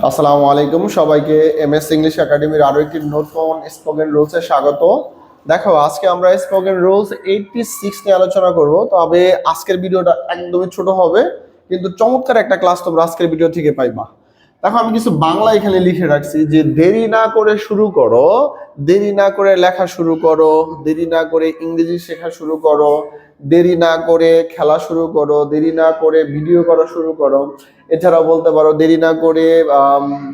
আসসালামু আলাইকুম সবাইকে এমএস ইংলিশ একাডেমির আরো একটি নতুন স্পোকেন রুলসে স্বাগত। দেখো আজকে আমরা স্পোকেন রুলস 86 নিয়ে আলোচনা করব। তবে আজকের ভিডিওটা একদমই ছোট হবে, কিন্তু চমৎকার একটা ক্লাস তোমরা আজকের ভিডিও থেকে পাইবা। দেখো আমি কিছু বাংলা এখানে লিখে রাখছি যে দেরি না করে শুরু করো, দেরি না করে লেখা শুরু করো, দেরি না করে ইংরেজি শেখা শুরু করো, দেরি না করে খেলা শুরু করো, দেরি না করে ভিডিও করা শুরু করো। এছাড়াও বলতে পারো দেরি না করে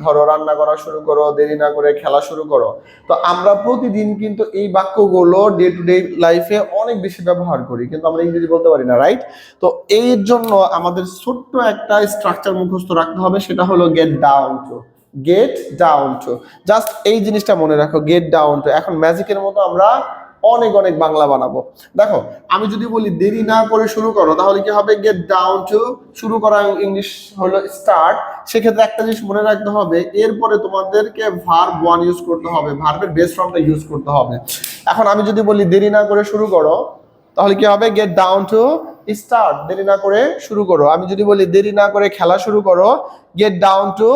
ধরো রান্না করা শুরু করো, দেরি না করে খেলা শুরু করো। তো আমরা প্রতিদিন কিন্তু এই বাক্যগুলো ডে টু ডে লাইফে অনেক বেশি ব্যবহার করি, কিন্তু আমরা ইংরেজি বলতে পারি না, রাইট? তো এই জন্য আমাদের ছোট্ট একটা স্ট্রাকচার মুখস্থ রাখতে হবে, সেটা হলো gate down two. Gate down two, just এই জিনিসটা মনে রাখো, গেট ডাউন টু। এখন ম্যাজিকের মতো আমরা অনেক অনেক বাংলা বানাবো। দেখো আমি যদি বলি দেরি না করে শুরু করো, তাহলে কি হবে? Get down two. শুরু করা ইংলিশ হলো স্টার্ট। সেক্ষেত্রে একটা জিনিস মনে রাখতে হবে, এরপরে তোমাদেরকে ভার্ব ওয়ান ইউজ করতে হবে, ভার্বের বেস ফর্মটা ইউজ করতে হবে। এখন আমি যদি বলি দেরি না করে শুরু করো, তাহলে কি হবে? Get down to start. দেরি না করে শুরু করো। আমি যদি বলি দেরি না করে খেলা শুরু করো, gate down to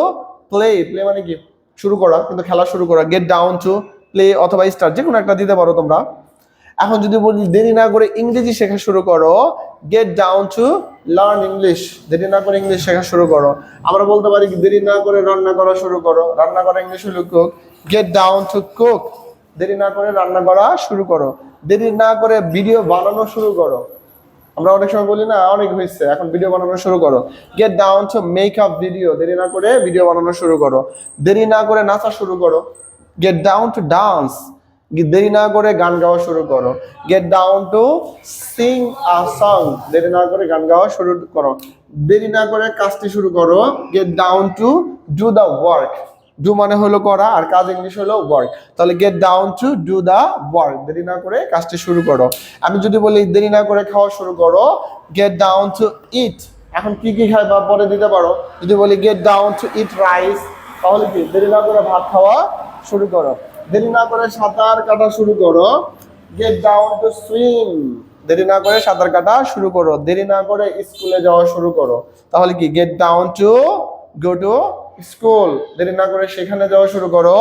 play. Play মানে কি? শুরু করা, কিন্তু খেলা শুরু করা। গেট ডাউন টু প্লে অথবা স্টার্ট, যে কোনো একটা দিতে পারো তোমরা। এখন যদি বলি দেরি না করে ইংরেজি শেখা শুরু করো, gate down to learn English. দেরি না করে ইংলিশ শেখা শুরু করো। আমরা বলতে পারি দেরি না করে রান্না করা শুরু করো, রান্না করা ইংলিশ হলো cook. Gate down to cook. দেরি না করে রান্না করা শুরু করো। দেরি না করে ভিডিও বানানো শুরু করো। আমরা অনেক সময় বলি না অনেক হয়েছে, এখন ভিডিও বানানো শুরু করো। Gate down to make up video. দেরি না করে ভিডিও বানানো শুরু করো। দেরি না করে নাচা শুরু করো। Gate down to dance. দেরি না করে গান গাওয়া শুরু করো। Gate down two Singh a song. দেরি না করে গান গাওয়া শুরু করো। দেরি না করে কাজটি শুরু করো। Gate down to do the work. Do মানে হলো করা, আর কাজ ইংলিশ হলো ওয়ার্ক। তাহলে gate down to do the work. দেরি না করে কাজটি শুরু করো। আমি যদি বলি দেরি না করে খাওয়া শুরু করো, গেট ডাউন টু ইট। এখন কি কি খাই বা পরে দিতে পারো। যদি বলি gate down two eat rice, তাহলে কি? দেরি না করে ভাত খাওয়া শুরু করো। দেরি না করে সাঁতার কাটা শুরু করো, গেট ডাউন টু সুইম। দেরি না করে সাঁতার কাটা শুরু করো। দেরি না করে স্কুলে যাওয়া শুরু করো, তাহলে কি? Gate down to go to school. দেরি না করে সেখানে যাওয়া শুরু করো,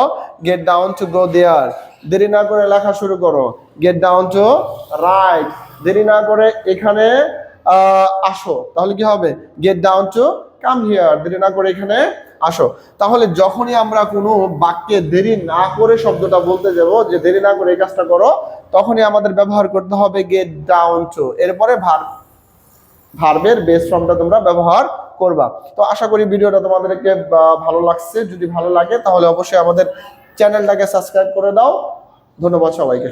গেট ডাউন টু গো দেয়ার। দেরি না করে লেখা শুরু করো, গেট ডাউন টু রাইট। দেরি না করে এখানে আসো, তাহলে কি হবে? Get down to come here. দেরি না করে এখানে আসো। তাহলে যখনই আমরা কোনো বাক্যে দেরি না করে শব্দটা বলতে যাব, যে দেরি না করে এই কাজটা করো, তখনই আমাদের ব্যবহার করতে হবে গেট ডাউন টু। এরপরে ভার্বের বেস ফর্মটা তোমরা ব্যবহার করবা। তো আশা করি ভিডিওটা তোমাদেরকে ভালো লাগছে। যদি ভালো লাগে তাহলে অবশ্যই আমাদের চ্যানেলটাকে সাবস্ক্রাইব করে দাও। ধন্যবাদ সবাইকে।